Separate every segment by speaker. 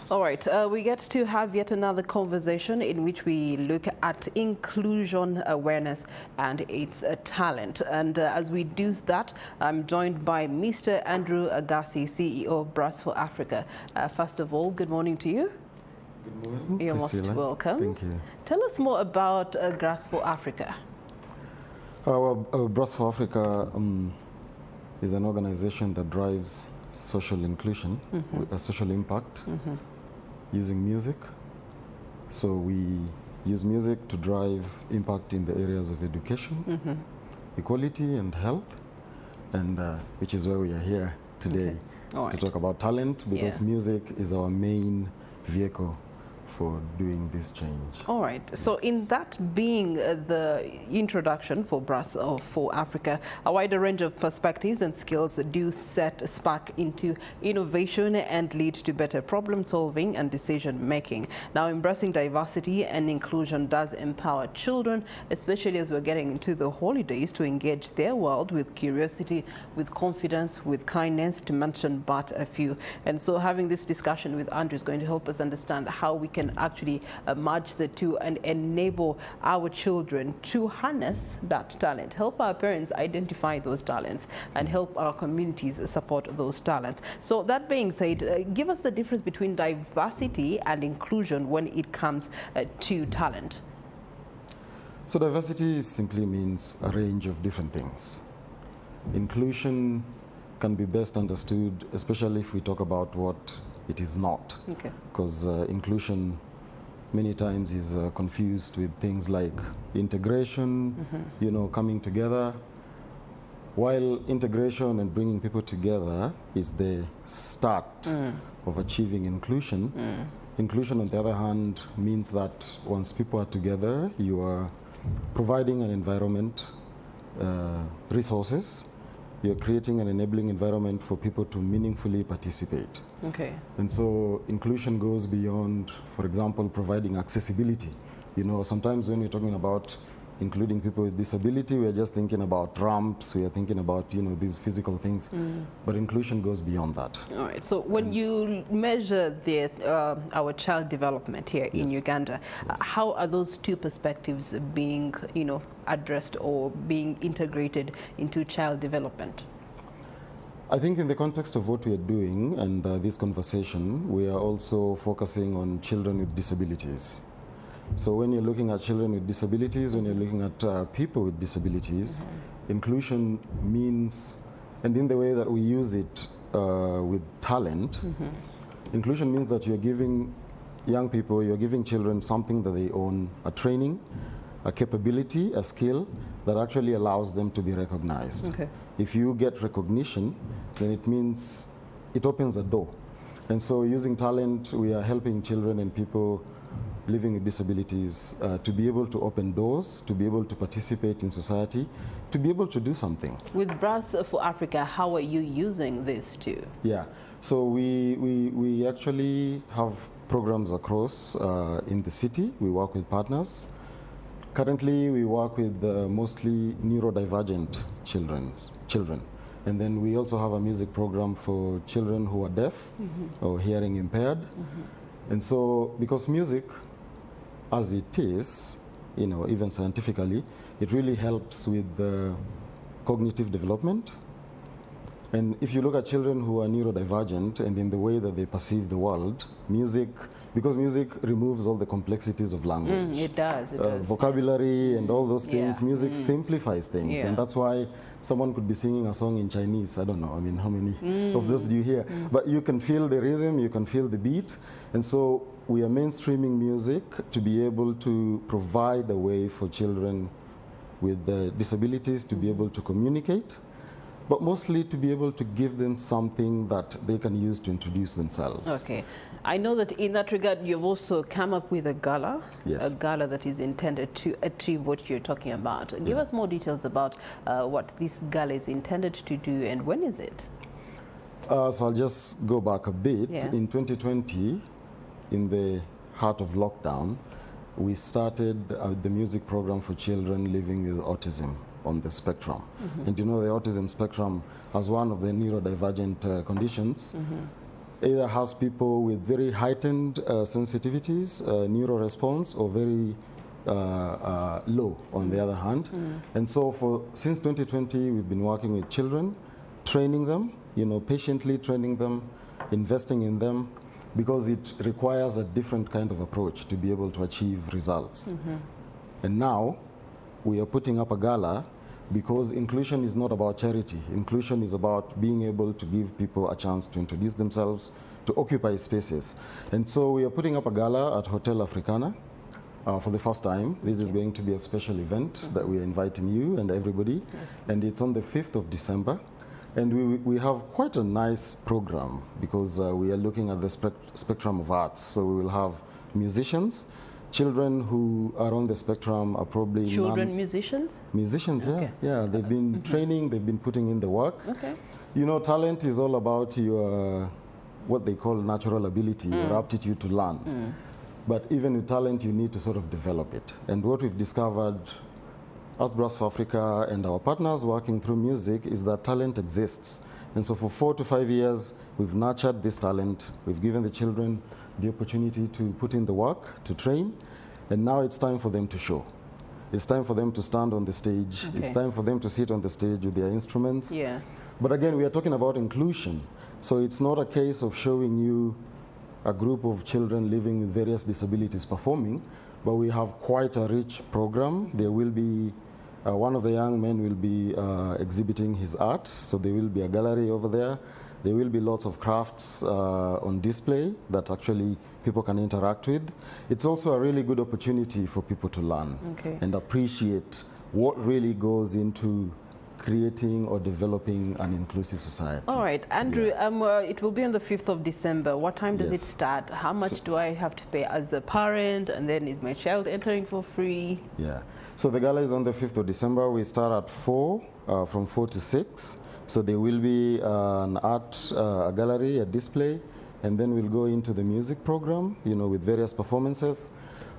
Speaker 1: All right, we get to have yet another conversation in which we look at inclusion awareness and its talent. And as we do that, I'm joined by Mr. Andrew Agassi, CEO of Brass for Africa. First of all, good morning to you.
Speaker 2: Good morning.
Speaker 1: You're most welcome.
Speaker 2: Thank you.
Speaker 1: Tell us more about Brass for Africa.
Speaker 2: Brass for Africa is an organization that drives social inclusion, social impact, using music. So we use music to drive impact in the areas of education, equality and health, and which is where we are here today to talk about talent, because music is our main vehicle for doing this change.
Speaker 1: All right. Yes. So in that being the introduction for Brass for Africa, a wider range of perspectives and skills do set a spark into innovation and lead to better problem solving and decision making. Now, embracing diversity and inclusion does empower children, especially as we're getting into the holidays, to engage their world with curiosity, with confidence, with kindness, to mention but a few. And so having this discussion with Andrew is going to help us understand how we can actually merge the two and enable our children to harness that talent, help our parents identify those talents, and help our communities support those talents. So that being said, give us the difference between diversity and inclusion when it comes to talent.
Speaker 2: So diversity simply means a range of different things. Inclusion can be best understood, especially if we talk about what it is not, because inclusion many times is confused with things like integration, you know, coming together. While integration and bringing people together is the start of achieving inclusion, inclusion, on the other hand, means that once people are together, you are providing an environment, resources. You're creating an enabling environment for people to meaningfully participate. And so inclusion goes beyond, for example, providing accessibility. You know, sometimes when we're talking about including people with disability, we're just thinking about ramps, we are thinking about, you know, these physical things, but inclusion goes beyond that.
Speaker 1: All right, so when you measure this, our child development here in Uganda, how are those two perspectives being, you know, addressed or being integrated into child development?
Speaker 2: I think in the context of what we are doing and this conversation, we are also focusing on children with disabilities. So when you're looking at children with disabilities, when you're looking at people with disabilities, inclusion means, and in the way that we use it with talent, inclusion means that you're giving young people, you're giving children something that they own, a training, a capability, a skill that actually allows them to be recognized. If you get recognition, then it means it opens a door. And so using talent, we are helping children and people living with disabilities to be able to open doors, to be able to participate in society, to be able to do something.
Speaker 1: With Brass for Africa, how are you using this too?
Speaker 2: Yeah, so we actually have programs across in the city. We work with partners. Currently, we work with mostly neurodivergent children. And then we also have a music program for children who are deaf or hearing impaired. And so, because music, as it is, you know, even scientifically, it really helps with the cognitive development. And if you look at children who are neurodivergent and in the way that they perceive the world, music, because music removes all the complexities of language.
Speaker 1: It does.
Speaker 2: Vocabulary and all those things, music simplifies things. And that's why someone could be singing a song in Chinese. I don't know, I mean, how many of those do you hear? But you can feel the rhythm, you can feel the beat. And so we are mainstreaming music to be able to provide a way for children with disabilities to be able to communicate, but mostly to be able to give them something that they can use to introduce themselves.
Speaker 1: Okay. I know that in that regard, you've also come up with a gala, a gala that is intended to achieve what you're talking about. Give us more details about what this gala is intended to do and when is it?
Speaker 2: So I'll just go back a bit. In 2020, in the heart of lockdown, we started the music program for children living with autism on the spectrum. And you know, the autism spectrum has one of the neurodivergent conditions. either has people with very heightened sensitivities, neuroresponse, or very low on the other hand. And so since 2020, we've been working with children, training them, patiently training them, investing in them, because it requires a different kind of approach to be able to achieve results. And now we are putting up a gala because inclusion is not about charity. Inclusion is about being able to give people a chance to introduce themselves, to occupy spaces. And so we are putting up a gala at Hotel Africana for the first time. This is going to be a special event that we are inviting you and everybody. And it's on the 5th of December. And we have quite a nice program because we are looking at the spectrum of arts. So we will have musicians. Children who are on the spectrum are probably
Speaker 1: musicians?
Speaker 2: Musicians,
Speaker 1: okay.
Speaker 2: Yeah. They've been training, they've been putting in the work.
Speaker 1: Okay.
Speaker 2: Talent is all about your, what they call natural ability, or aptitude to learn. But even with talent, you need to sort of develop it. And what we've discovered as Brass for Africa and our partners working through music is that talent exists. And so for 4 to 5 years, we've nurtured this talent. We've given the children the opportunity to put in the work, to train, and now it's time for them to show. It's time for them to stand on the stage.
Speaker 1: Okay.
Speaker 2: It's time for them to sit on the stage with their instruments.
Speaker 1: Yeah.
Speaker 2: But again, we are talking about inclusion. So it's not a case of showing you a group of children living with various disabilities performing, but we have quite a rich program. There will be, one of the young men will be exhibiting his art, so there will be a gallery over there. There will be lots of crafts on display that actually people can interact with. It's also a really good opportunity for people to learn and appreciate what really goes into creating or developing an inclusive society.
Speaker 1: All right, Andrew, it will be on the 5th of December. What time does it start? How much do I have to pay as a parent? And then is my child entering for free?
Speaker 2: Yeah, so the gala is on the 5th of December. We start at 4, from 4 to 6. So there will be an art a gallery, a display, and then we'll go into the music program, with various performances.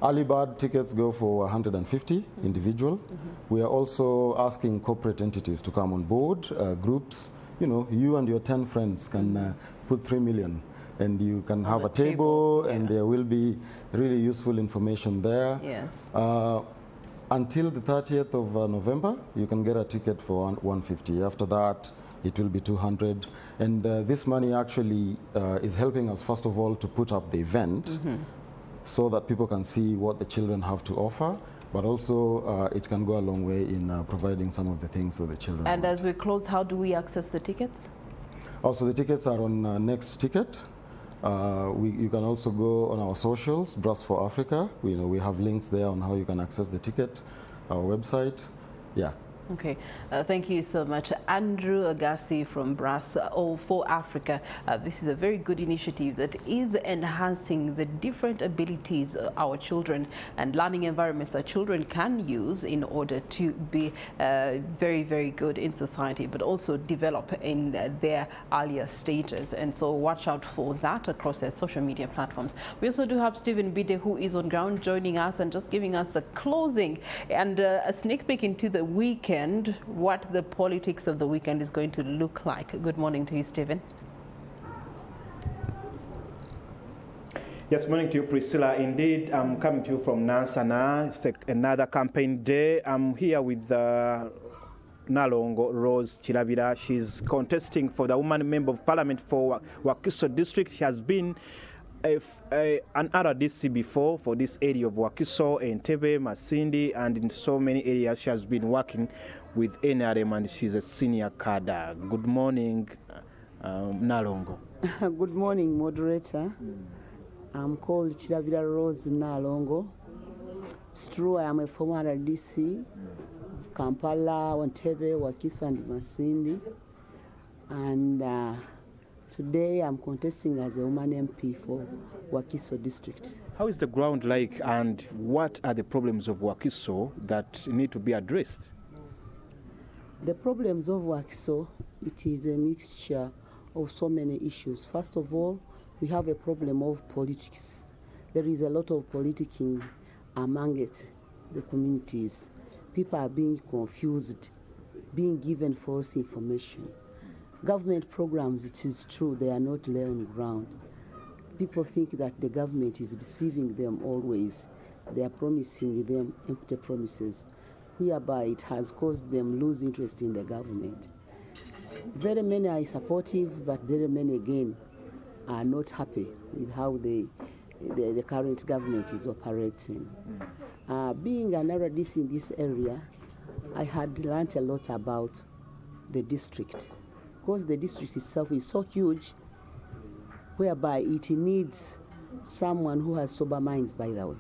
Speaker 2: Early bird tickets go for 150 individual. We are also asking corporate entities to come on board, groups. You and your 10 friends can put 3 million, and you can have a table, and there will be really useful information there.
Speaker 1: Yeah.
Speaker 2: Until the 30th of November, you can get a ticket for 150. After that, it will be 200. And this money actually is helping us, first of all, to put up the event so that people can see what the children have to offer. But also, it can go a long way in providing some of the things that the children
Speaker 1: And
Speaker 2: want.
Speaker 1: as we close, how do we access the tickets?
Speaker 2: Also, the tickets are on Next Ticket. You can also go on our socials, Brass for Africa. We have links there on how you can access the ticket, our website. Yeah.
Speaker 1: Okay, thank you so much. Andrew Agassi from Brass for Africa. This is a very good initiative that is enhancing the different abilities our children and learning environments our children can use in order to be very, very good in society, but also develop in their earlier stages. And so watch out for that across their social media platforms. We also do have Stephen Bide, who is on ground joining us and just giving us a closing and a sneak peek into the weekend, what the politics of the weekend is going to look like. Good morning to you, Stephen.
Speaker 3: Yes, morning to you, Priscilla. Indeed, I'm coming to you from Nansana. It's another campaign day. I'm here with Nalongo Rose Chirabira. She's contesting for the woman member of parliament for Wakiso district. She has been an RDC before for this area of Wakiso, NTV, Masindi, and in so many areas. She has been working with NRM and she's a senior cadre. Good morning, Nalongo.
Speaker 4: Good morning, moderator. I'm called Chirabira Rose Nalongo. It's true, I am a former RDC of Kampala, Entebbe, Wakiso, and Masindi. And today I'm contesting as a woman MP for Wakiso district.
Speaker 3: How is the ground like, and what are the problems of Wakiso that need to be addressed?
Speaker 4: The problems of Wakiso, it is a mixture of so many issues. First of all, we have a problem of politics. There is a lot of politicking among the communities. People are being confused, being given false information. Government programs, it is true, they are not there on ground. People think that the government is deceiving them always. They are promising them empty promises, whereby it has caused them lose interest in the government. Very many are supportive, but very many again are not happy with how the current government is operating. Being an RDC in this area, I had learned a lot about the district, because the district itself is so huge, whereby it needs someone who has sober minds, by the way,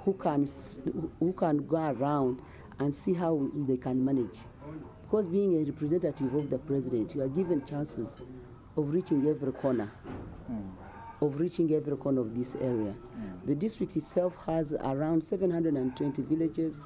Speaker 4: who can go around and see how they can manage. Because being a representative of the president, you are given chances of reaching every corner, of this area. The district itself has around 720 villages.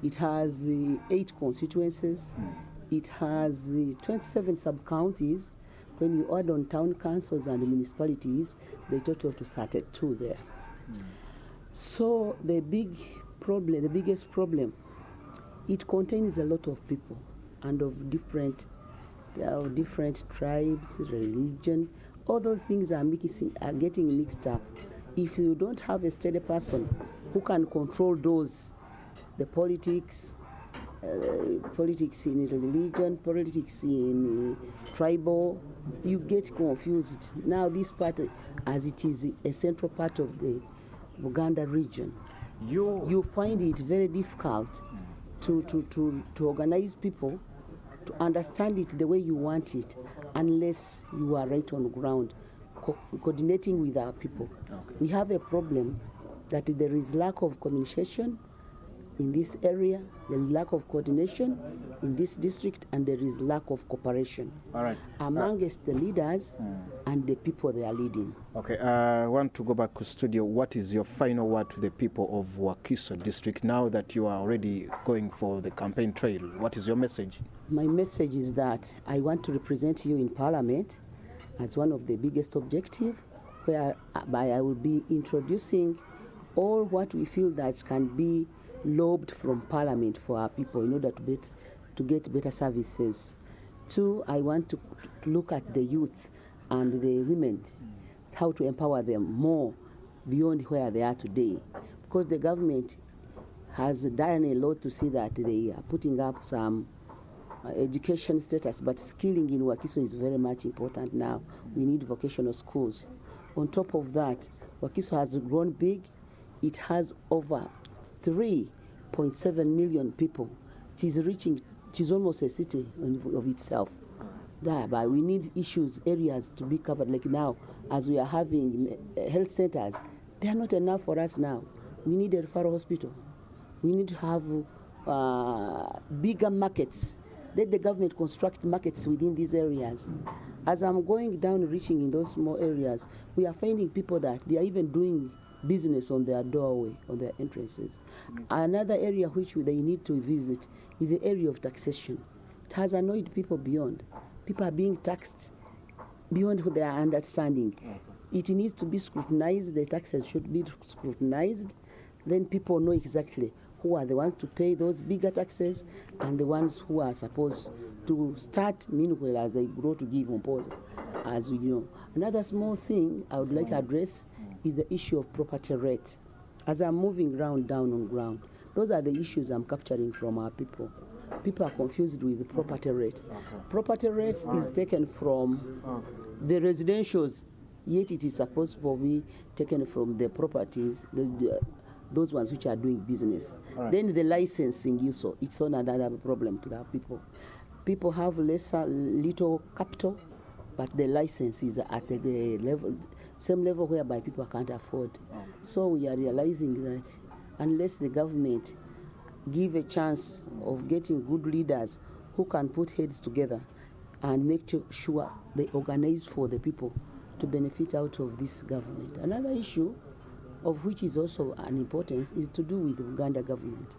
Speaker 4: It has 8 constituencies. It has 27 sub-counties. When you add on town councils and municipalities, they total to 32 there. So the biggest problem, it contains a lot of people and of different tribes, religion. All those things are getting mixed up. If you don't have a steady person who can control those, the politics in religion, politics in tribal, you get confused. Now this part, as it is a central part of the Buganda region, you find it very difficult to organize people to understand it the way you want it, unless you are right on the ground, coordinating with our people. Okay. We have a problem that there is lack of communication in this area, there is lack of coordination in this district, and there is lack of cooperation amongst the leaders and the people they are leading.
Speaker 3: Okay, I want to go back to studio. What is your final word to the people of Wakiso district now that you are already going for the campaign trail? What is your message?
Speaker 4: My message is that I want to represent you in Parliament as one of the biggest objectives, whereby I will be introducing all what we feel that can be lobbed from Parliament for our people in order to get better services. 2, I want to look at the youth and the women, how to empower them more beyond where they are today. Because the government has done a lot to see that they are putting up some education status, but skilling in Wakiso is very much important now. We need vocational schools. On top of that, Wakiso has grown big. It has over 3.7 million people. It is almost a city of itself. Thereby, we need areas to be covered. Like now, as we are having health centers, they are not enough for us now. We need a referral hospital. We need to have bigger markets. Let the government construct markets within these areas. As I'm going down, reaching in those small areas, we are finding people that they are even doing business on their doorway, on their entrances. Another area which they need to visit is the area of taxation. It has annoyed people beyond. People are being taxed beyond their understanding. It needs to be scrutinized. The taxes should be scrutinized. Then people know exactly who are the ones to pay those bigger taxes and the ones who are supposed to start meanwhile as they grow to give on pause, as we know. Another small thing I would like to address is the issue of property rate. As I'm moving down on ground, those are the issues I'm capturing from our people. People are confused with the property rates. Property rates is taken from the residentials, yet it is supposed to be taken from the properties, those ones which are doing business. Then the licensing, it's on another problem to the people. People have little capital, but the license is at the same level whereby people can't afford. So we are realizing that unless the government give a chance of getting good leaders who can put heads together and make sure they organize for the people to benefit out of this government. Another issue of which is also an importance is to do with the Uganda government.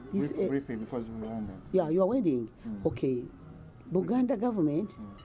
Speaker 3: Briefly, because we are ending.
Speaker 4: Yeah, you are waiting. Okay. Buganda government